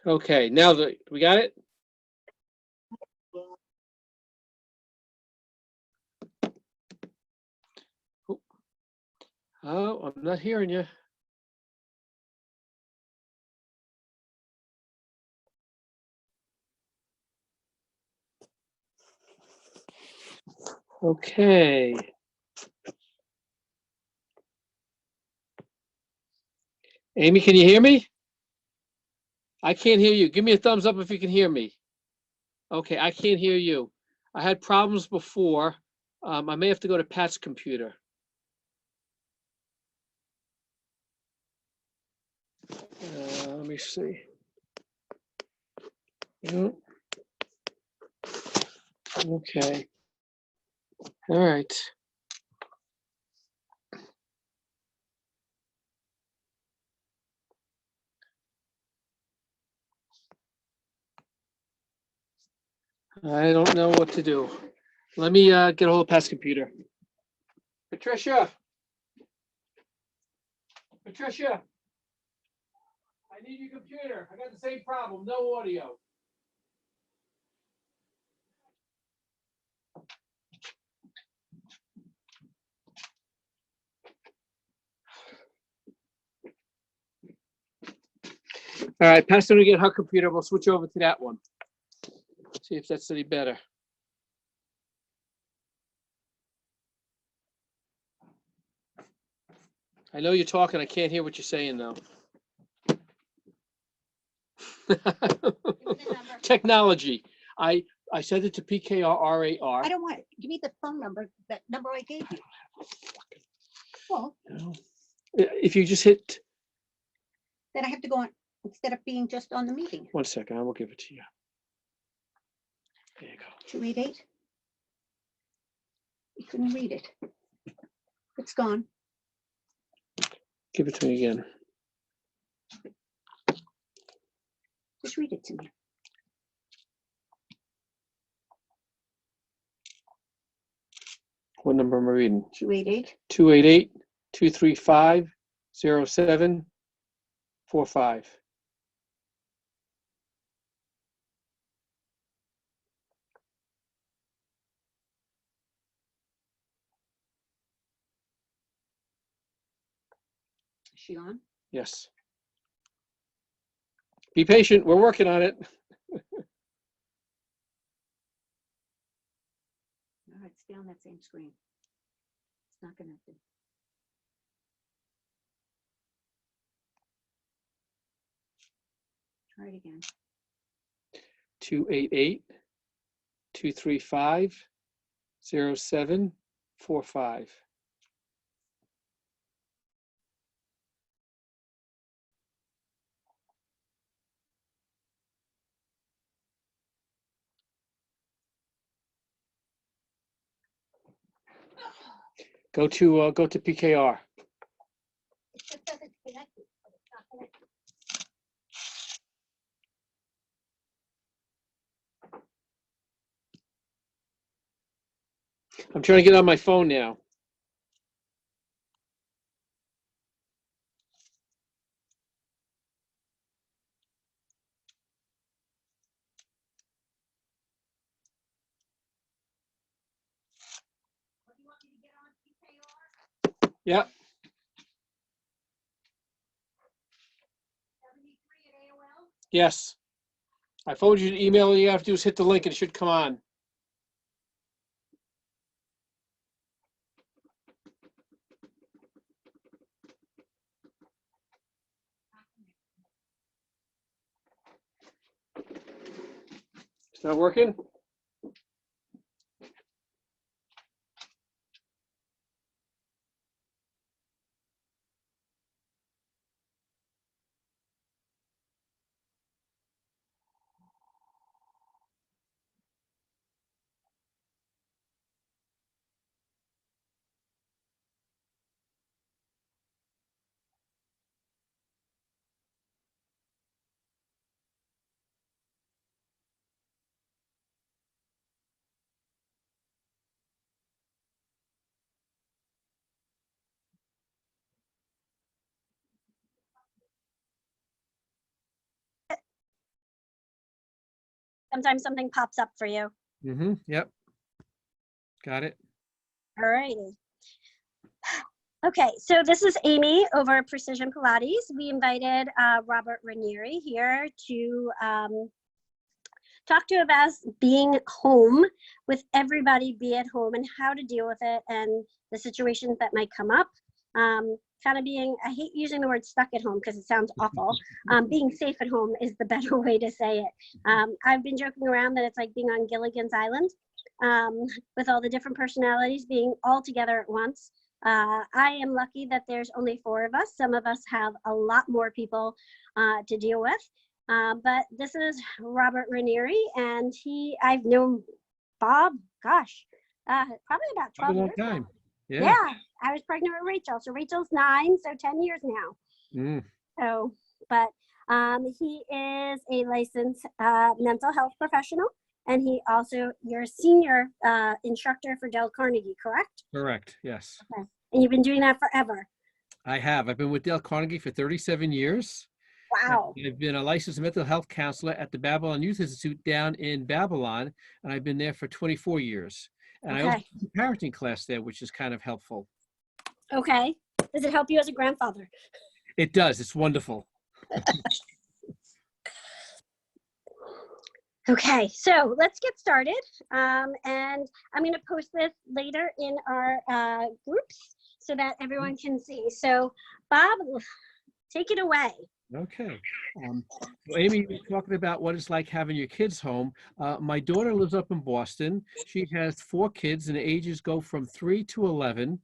Okay, now we got it? Oh, I'm not hearing you. Okay. Amy, can you hear me? I can't hear you. Give me a thumbs up if you can hear me. Okay, I can't hear you. I had problems before. I may have to go to Pat's computer. Let me see. No. Okay. All right. I don't know what to do. Let me get a hold of Pat's computer. Patricia. Patricia. I need your computer. I got the same problem. No audio. All right, Pat's gonna get her computer. We'll switch over to that one. See if that's any better. I know you're talking. I can't hear what you're saying though. Technology. I sent it to PKRAR. I don't want, give me the phone number, that number I gave you. Well, If you just hit then I have to go on, instead of being just on the meeting. 1 second, I will give it to you. There you go. 288. You couldn't read it. It's gone. Give it to me again. Just read it to me. What number am I reading? 288. 288-235-0745. Is she on? Yes. Be patient. We're working on it. All right, stay on that same screen. It's not connected. Try it again. 288-235-0745. Go to PKR. It just says it's connected, but it's not connected. I'm trying to get on my phone now. What do you want me to get on PKR? Yep. 73 at AOL? Yes. I forwarded you the email. All you have to do is hit the link and it should come on. It's not working? Sometimes something pops up for you. Yep. Got it. All righty. Okay, so this is Amy over at Precision Pilates. We invited Robert Ranieri here to talk to you about being home with everybody, be at home, and how to deal with it and the situations that might come up. Kind of being, I hate using the word stuck at home because it sounds awful. Being safe at home is the better way to say it. I've been joking around that it's like being on Gilligan's Island with all the different personalities being all together at once. I am lucky that there's only 4 of us. Some of us have a lot more people to deal with. But this is Robert Ranieri, and I've known Bob, gosh, probably about 12 years now. Time. Yeah, I was pregnant with Rachel. So Rachel's 9, so 10 years now. So, but he is a licensed mental health professional, and he also, you're a senior instructor for Dale Carnegie, correct? Correct, yes. Okay. And you've been doing that forever. I have. I've been with Dale Carnegie for 37 years. Wow. I've been a licensed mental health counselor at the Babylon Youth Institute down in Babylon, and I've been there for 24 years. And I also teach a parenting class there, which is kind of helpful. Okay. Does it help you as a grandfather? It does. It's wonderful. Okay, so let's get started. And I'm going to post this later in our groups so that everyone can see. So Bob, take it away. Okay. So Amy, you're talking about what it's like having your kids home. My daughter lives up in Boston. She has 4 kids, and the ages go from 3 to 11.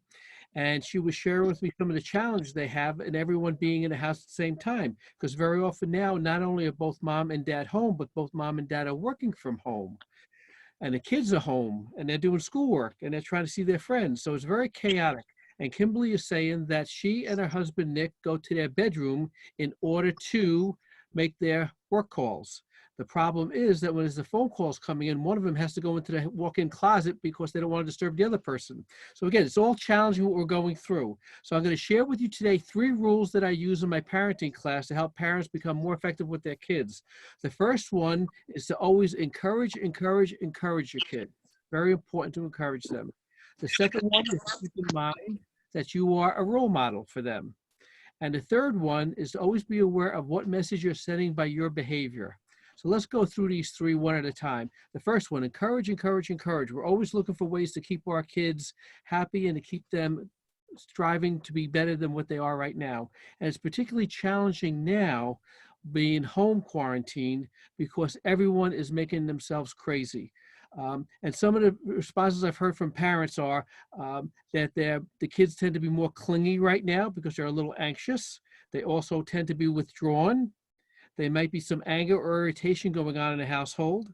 And she was sharing with me some of the challenges they have and everyone being in the house at the same time. Because very often now, not only are both mom and dad home, but both mom and dad are working from home. And the kids are home, and they're doing schoolwork, and they're trying to see their friends. So it's very chaotic. And Kimberly is saying that she and her husband, Nick, go to their bedroom in order to make their work calls. The problem is that when there's the phone calls coming in, one of them has to go into the walk-in closet because they don't want to disturb the other person. So again, it's all challenging what we're going through. So I'm going to share with you today 3 rules that I use in my parenting class to help parents become more effective with their kids. The first one is to always encourage your kids. Very important to encourage them. The second one is to keep in mind that you are a role model for them. And the third one is to always be aware of what message you're sending by your behavior. So let's go through these 3 one at a time. The first one, encourage. We're always looking for ways to keep our kids happy and to keep them striving to be better than what they are right now. And it's particularly challenging now being home quarantined because everyone is making themselves crazy. And some of the responses I've heard from parents are that the kids tend to be more clingy right now because they're a little anxious. They also tend to be withdrawn. There might be some anger or irritation going on in the household.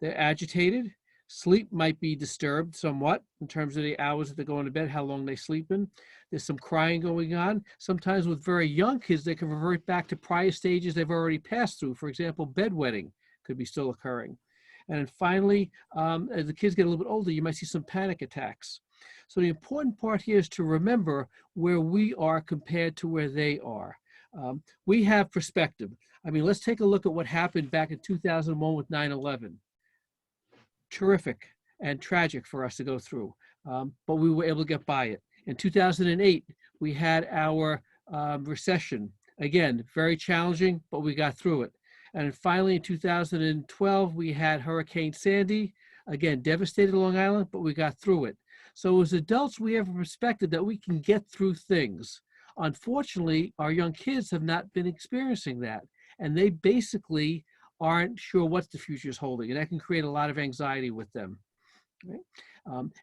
They're agitated. Sleep might be disturbed somewhat in terms of the hours that they're going to bed, how long they sleep in. There's some crying going on. Sometimes with very young kids, they can revert back to prior stages they've already passed through. For example, bedwetting could be still occurring. And then finally, as the kids get a little bit older, you might see some panic attacks. So the important part here is to remember where we are compared to where they are. We have perspective. I mean, let's take a look at what happened back in 2001 with 9/11. Terrific and tragic for us to go through, but we were able to get by it. In 2008, we had our recession. Again, very challenging, but we got through it. And finally, in 2012, we had Hurricane Sandy. Again, devastated Long Island, but we got through it. So as adults, we have a perspective that we can get through things. Unfortunately, our young kids have not been experiencing that. And they basically aren't sure what the future is holding. And that can create a lot of anxiety with them. Right?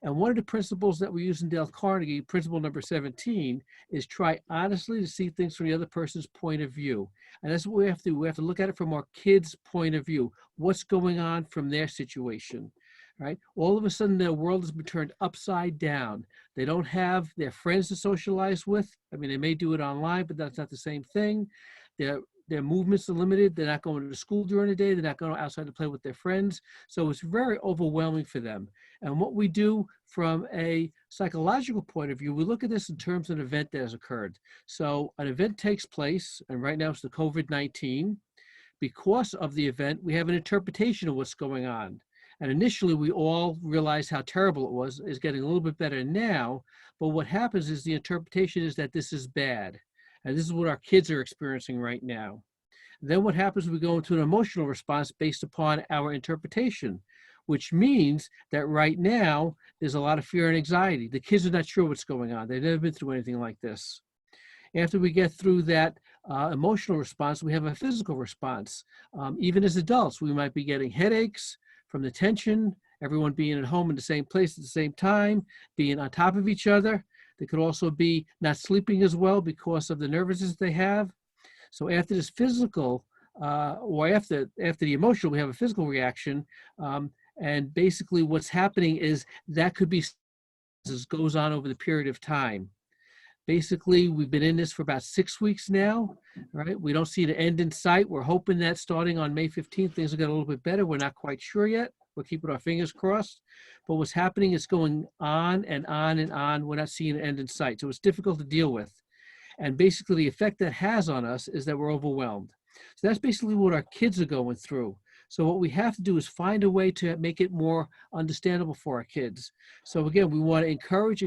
And one of the principles that we use in Dale Carnegie, principle number 17, is try honestly to see things from the other person's point of view. And that's what we have to do. We have to look at it from our kids' point of view. What's going on from their situation, right? All of a sudden, their world has been turned upside down. They don't have their friends to socialize with. I mean, they may do it online, but that's not the same thing. Their movements are limited. They're not going to school during the day. They're not going outside to play with their friends. So it's very overwhelming for them. And what we do from a psychological point of view, we look at this in terms of an event that has occurred. So an event takes place, and right now it's the COVID-19. because of the event, we have an interpretation of what's going on. And initially, we all realized how terrible it was. It's getting a little bit better now. But what happens is the interpretation is that this is bad. And this is what our kids are experiencing right now. Then what happens, we go into an emotional response based upon our interpretation, which means that right now, there's a lot of fear and anxiety. The kids are not sure what's going on. They've never been through anything like this. After we get through that emotional response, we have a physical response. Even as adults, we might be getting headaches from the tension, everyone being at home in the same place at the same time, being on top of each other. They could also be not sleeping as well because of the nervousness they have. So after this physical, or after the emotional, we have a physical reaction. And basically what's happening is that could be, this goes on over the period of time. Basically, we've been in this for about 6 weeks now, right? We don't see the end in sight. We're hoping that starting on May 15th, things will get a little bit better. We're not quite sure yet. We're keeping our fingers crossed. But what's happening is going on and on and on. We're not seeing an end in sight. So it's difficult to deal with. And basically, the effect that has on us is that we're overwhelmed. So that's basically what our kids are going through. So what we have to do is find a way to make it more understandable for our kids. So again, we want to encourage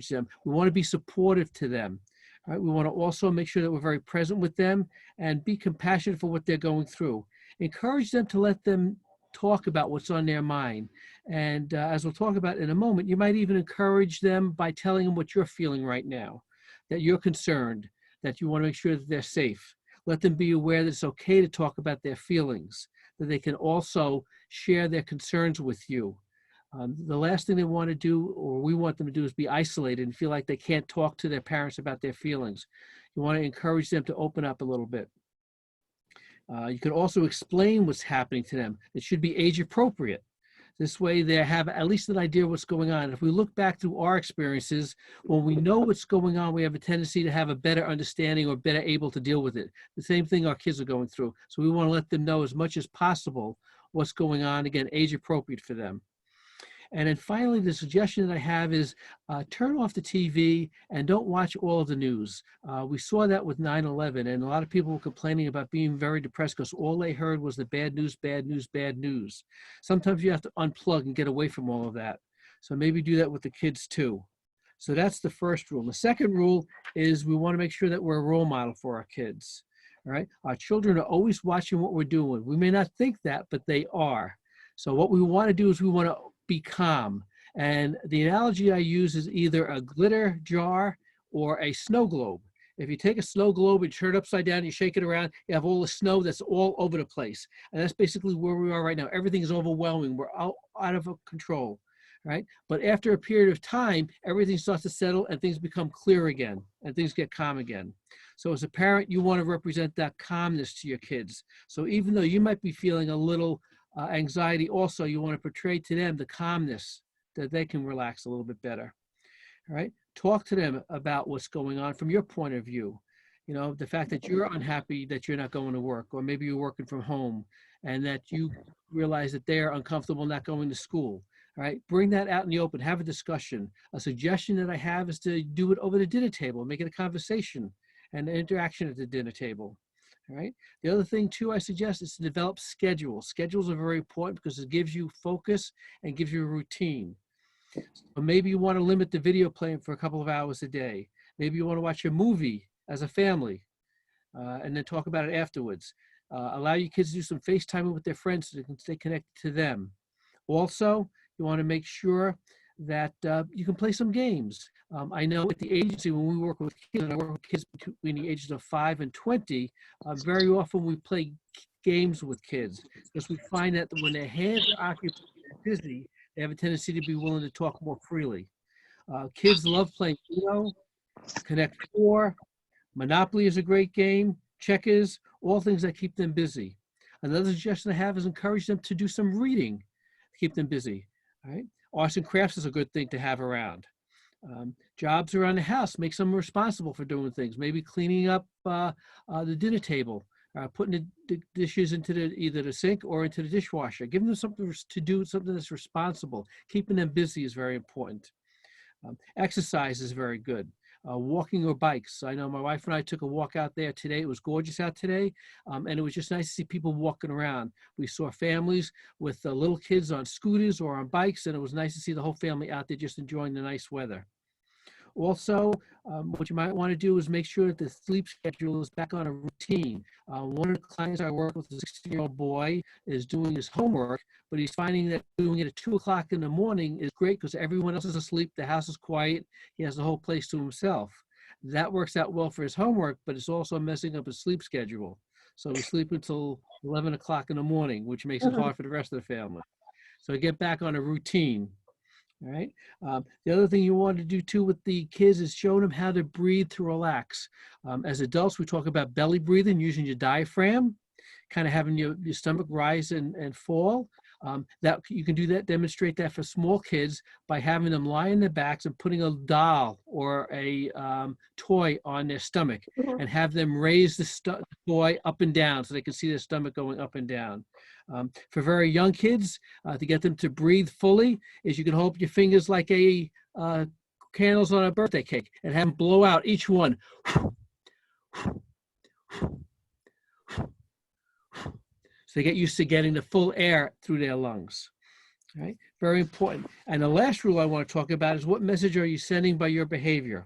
them. We want to be supportive to them. Right? We want to also make sure that we're very present with them and be compassionate for what they're going through. Encourage them to let them talk about what's on their mind. And as we'll talk about in a moment, you might even encourage them by telling them what you're feeling right now, that you're concerned, that you want to make sure that they're safe. Let them be aware that it's okay to talk about their feelings, that they can also share their concerns with you. The last thing they want to do, or we want them to do, is be isolated and feel like they can't talk to their parents about their feelings. You want to encourage them to open up a little bit. You can also explain what's happening to them. It should be age appropriate. This way they have at least an idea of what's going on. If we look back through our experiences, when we know what's going on, we have a tendency to have a better understanding or better able to deal with it. The same thing our kids are going through. So we want to let them know as much as possible what's going on, again, age appropriate for them. And then finally, the suggestion that I have is turn off the TV and don't watch all of the news. We saw that with 9/11, and a lot of people were complaining about being very depressed because all they heard was the bad news, bad news, bad news. Sometimes you have to unplug and get away from all of that. So maybe do that with the kids too. So that's the first rule. The second rule is we want to make sure that we're a role model for our kids. All right. Our children are always watching what we're doing. We may not think that, but they are. So what we want to do is we want to be calm. And the analogy I use is either a glitter jar or a snow globe. If you take a snow globe and turn it upside down, you shake it around, you have all the snow that's all over the place. And that's basically where we are right now. Everything is overwhelming. We're out of control, right? But after a period of time, everything starts to settle and things become clear again and things get calm again. So as a parent, you want to represent that calmness to your kids. So even though you might be feeling a little anxiety also, you want to portray to them the calmness that they can relax a little bit better. All right. Talk to them about what's going on from your point of view. You know, the fact that you're unhappy that you're not going to work, or maybe you're working from home and that you realize that they're uncomfortable not going to school. All right. Bring that out in the open. Have a discussion. A suggestion that I have is to do it over the dinner table, make it a conversation and an interaction at the dinner table. All right. The other thing too I suggest is to develop schedules. Schedules are very important because it gives you focus and gives you a routine. So maybe you want to limit the video playing for a couple of hours a day. Maybe you want to watch a movie as a family and then talk about it afterwards. Allow your kids to do some FaceTiming with their friends so they can stay connected to them. Also, you want to make sure that you can play some games. I know at the agency, when we work with kids, and I work with kids between the ages of 5 and 20, very often we play games with kids because we find that when their hands are occupied and busy, they have a tendency to be willing to talk more freely. Kids love playing Uno, Connect Four, Monopoly is a great game, checkers, all things that keep them busy. Another suggestion I have is encourage them to do some reading to keep them busy. All right? Arts and crafts is a good thing to have around. Jobs around the house, make them responsible for doing things. Maybe cleaning up the dinner table, putting the dishes into either the sink or into the dishwasher. Giving them something to do, something that's responsible. Keeping them busy is very important. Exercise is very good. walking or bikes. I know my wife and I took a walk out there today. It was gorgeous out today, and it was just nice to see people walking around. We saw families with little kids on scooters or on bikes, and it was nice to see the whole family out there just enjoying the nice weather. Also, what you might want to do is make sure that the sleep schedule is back on a routine. One of the clients I work with, a 16-year-old boy, is doing his homework, but he's finding that doing it at 2 o'clock in the morning is great because everyone else is asleep, the house is quiet, he has the whole place to himself. That works out well for his homework, but it's also messing up his sleep schedule. So he's sleeping until 11 o'clock in the morning, which makes it hard for the rest of the family. So get back on a routine. All right. The other thing you want to do too with the kids is show them how to breathe to relax. As adults, we talk about belly breathing, using your diaphragm, kind of having your stomach rise and fall. That you can do that, demonstrate that for small kids by having them lie on their backs and putting a doll or a toy on their stomach and have them raise the toy up and down so they can see their stomach going up and down. For very young kids, to get them to breathe fully, is you can hold your fingers like a candles on a birthday cake and have them blow out each one. So they get used to getting the full air through their lungs. All right, very important. And the last rule I want to talk about is what message are you sending by your behavior?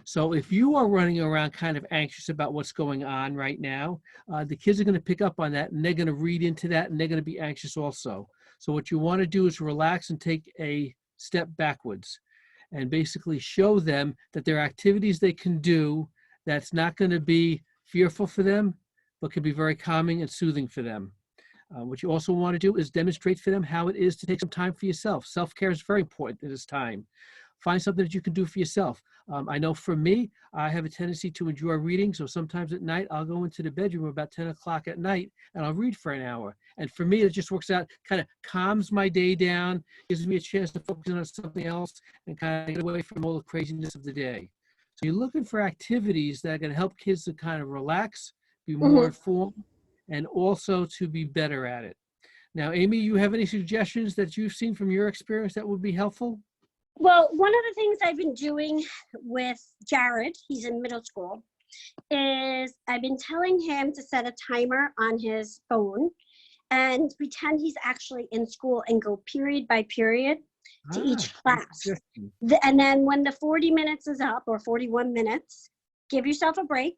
So if you are running around kind of anxious about what's going on right now, the kids are going to pick up on that and they're going to read into that and they're going to be anxious also. So what you want to do is relax and take a step backwards and basically show them that there are activities they can do that's not going to be fearful for them, but can be very calming and soothing for them. What you also want to do is demonstrate for them how it is to take some time for yourself. Self-care is very important at this time. Find something that you can do for yourself. I know for me, I have a tendency to enjoy reading. So sometimes at night, I'll go into the bedroom about 10 o'clock at night and I'll read for an hour. And for me, it just works out, kind of calms my day down, gives me a chance to focus on something else and kind of get away from all the craziness of the day. So you're looking for activities that are going to help kids to kind of relax, be more informed, and also to be better at it. Now, Amy, you have any suggestions that you've seen from your experience that would be helpful? Well, one of the things I've been doing with Jared, he's in middle school, is I've been telling him to set a timer on his phone and pretend he's actually in school and go period by period to each class. And then when the 40 minutes is up, or 41 minutes, give yourself a break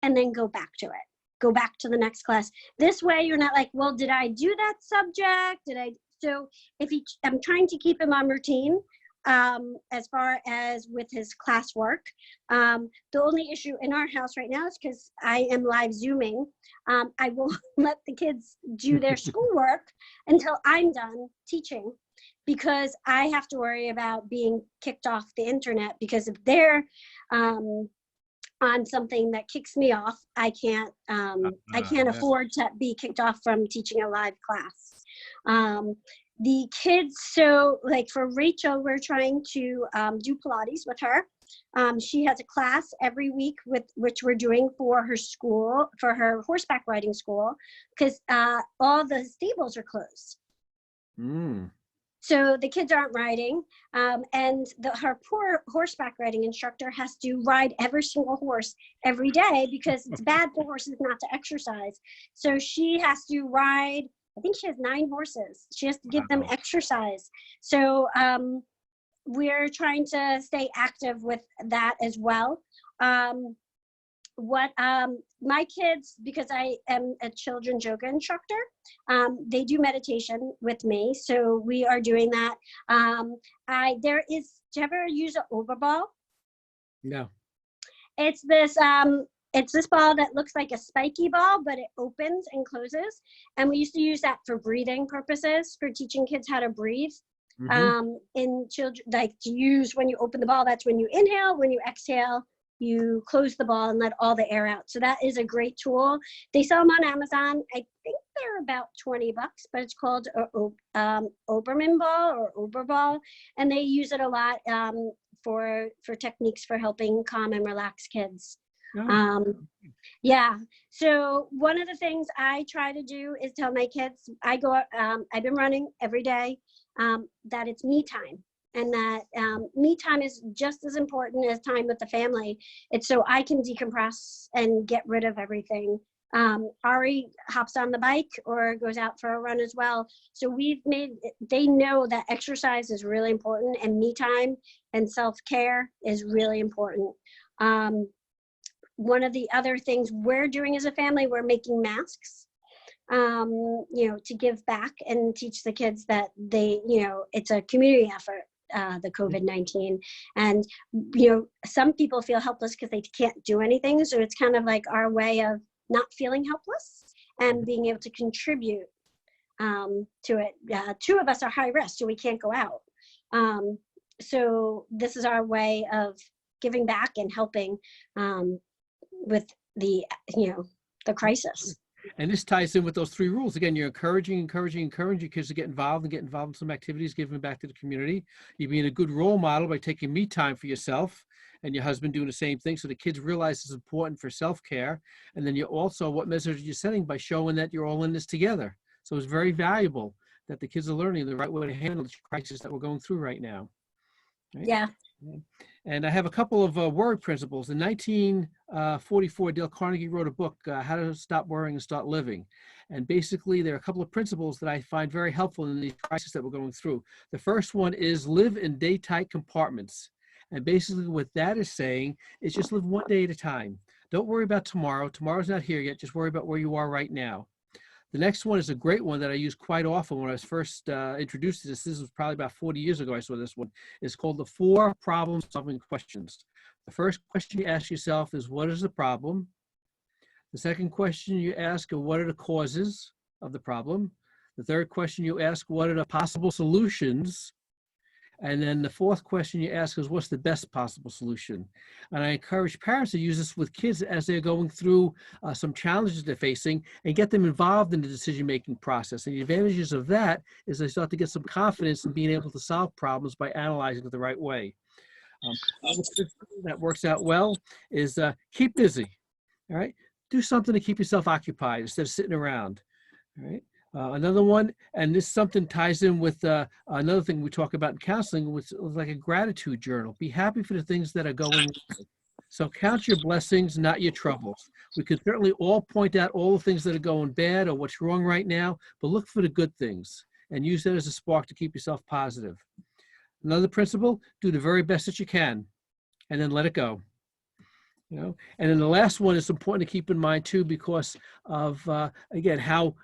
and then go back to it. Go back to the next class. This way you're not like, well, did I do that subject? So if I'm trying to keep him on routine, as far as with his classwork. The only issue in our house right now is because I am live Zooming. I will let the kids do their schoolwork until I'm done teaching, because I have to worry about being kicked off the internet, because if they're on something that kicks me off, I can't afford to be kicked off from teaching a live class. The kids, so like for Rachel, we're trying to do Pilates with her. She has a class every week which we're doing for her school, for her horseback riding school, because all the stables are closed. So the kids aren't riding, and her poor horseback riding instructor has to ride every single horse every day because it's bad for horses not to exercise. So she has to ride, I think she has 9 horses. She has to give them exercise. So we're trying to stay active with that as well. My kids, because I am a children's yoga instructor, they do meditation with me. So we are doing that. Do you ever use an overball? No. It's this ball that looks like a spiky ball, but it opens and closes. And we used to use that for breathing purposes, for teaching kids how to breathe. In children, like to use when you open the ball, that's when you inhale. When you exhale, you close the ball and let all the air out. So that is a great tool. They sell them on Amazon. I think they're about $20, but it's called Oberman ball or Oberball. And they use it a lot for techniques for helping calm and relax kids. Yeah. So one of the things I try to do is tell my kids, I've been running every day, that it's me time. and that me time is just as important as time with the family. It's so I can decompress and get rid of everything. Ari hops on the bike or goes out for a run as well. So they know that exercise is really important, and me time and self-care is really important. One of the other things we're doing as a family, we're making masks, to give back and teach the kids that it's a community effort, the COVID-19. And, some people feel helpless because they can't do anything. So it's kind of like our way of not feeling helpless and being able to contribute to it. 2 of us are high risk, so we can't go out. So this is our way of giving back and helping with the crisis. And this ties in with those 3 rules. Again, you're encouraging your kids to get involved in some activities, giving back to the community. You're being a good role model by taking me time for yourself, and your husband doing the same thing. So the kids realize it's important for self-care. And then you're also, what message you're sending by showing that you're all in this together. So it's very valuable that the kids are learning the right way to handle the crisis that we're going through right now. Right? Yeah. And I have a couple of word principles. In 1944, Dale Carnegie wrote a book, How to Stop Worrying and Start Living. And basically, there are a couple of principles that I find very helpful in these crises that we're going through. The first one is live in day-tight compartments. And basically what that is saying is just live one day at a time. Don't worry about tomorrow. Tomorrow's not here yet. Just worry about where you are right now. The next one is a great one that I use quite often when I was first introduced to this. This was probably about 40 years ago I saw this one. It's called the 4 problem-solving questions. The first question you ask yourself is, what is the problem? The second question you ask are, what are the causes of the problem? The third question you ask, what are the possible solutions? And then the fourth question you ask is, what's the best possible solution? And I encourage parents to use this with kids as they're going through some challenges they're facing, and get them involved in the decision-making process. And the advantages of that is they start to get some confidence in being able to solve problems by analyzing it the right way. That works out well is keep busy, all right? Do something to keep yourself occupied instead of sitting around, all right? Another one, and this something ties in with another thing we talk about in counseling, which is like a gratitude journal. Be happy for the things that are going on. So count your blessings, not your troubles. We could certainly all point out all the things that are going bad or what's wrong right now, but look for the good things and use that as a spark to keep yourself positive. Another principle, do the very best that you can, and then let it go. And then the last one is important to keep in mind too, because of, again, how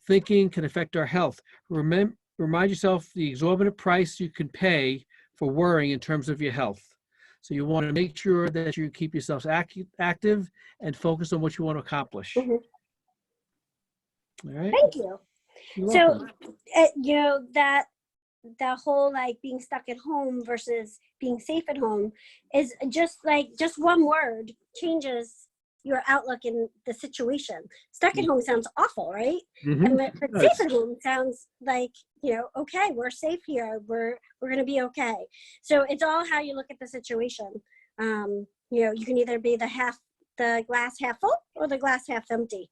thinking can affect our health. Remind yourself the exorbitant price you can pay for worrying in terms of your health. So you want to make sure that you keep yourselves active and focus on what you want to accomplish. Mm-hmm. All right. Thank you. You're So, welcome. that the whole being stuck at home versus being safe at home is just one word changes your outlook in the situation. Stuck at home sounds awful, right? Mm-hmm. But safe at home sounds like, okay, we're safe here. We're going to be okay. So it's all how you look at the situation. You can either be the glass half full or the glass half empty.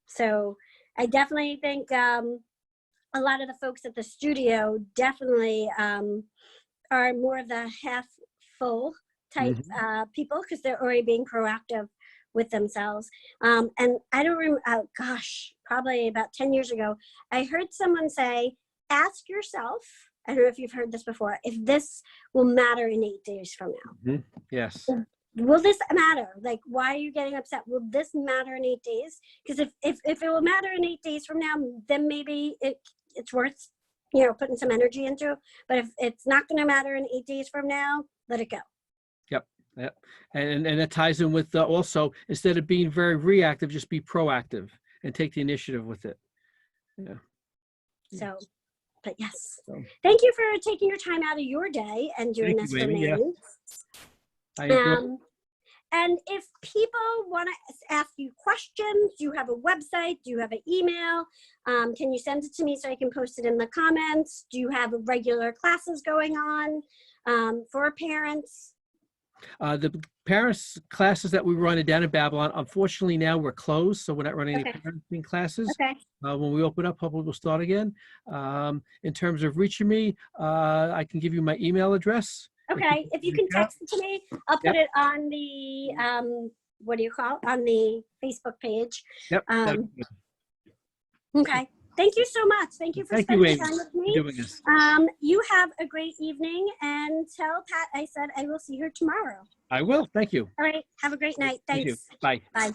So I definitely think a lot of the folks at the studio definitely are more of the half full type people, because they're already being proactive with themselves. And I don't remember, probably about 10 years ago, I heard someone say, ask yourself, I don't know if you've heard this before, if this will matter in 8 days from now. Mm-hmm. Yes. Will this matter? Why are you getting upset? Will this matter in 8 days? Because if it will matter in 8 days from now, then maybe it's worth, putting some energy into. But if it's not going to matter in 8 days from now, let it go. Yep. And that ties in with also, instead of being very reactive, just be proactive and take the initiative with it. Yeah. So, but yes, So, thank you for taking your time out of your day and doing Thank this you, for Amy. me. Yeah. I enjoy And if people want to ask you questions, do you have a website? Do you have an email? Can you send it to me so I can post it in the comments? Do you have regular classes going on for parents? The parents classes that we were running down in Babylon, unfortunately now we're closed, so we're not running any Okay. parenting classes. Okay, When we open up, hopefully we'll start again. In terms of reaching me, I can give you my email address. okay. If you can text it to me, I'll put it on the, what do you call it? On the Facebook page. Yep. Okay. Thank you so much. Thank you for Thank you, spending Amy, time with for me. doing this. You have a great evening, and tell Pat I said I will see her tomorrow. I will. Thank you. All right. Have a great night. Thank you. Thanks. Bye. Bye.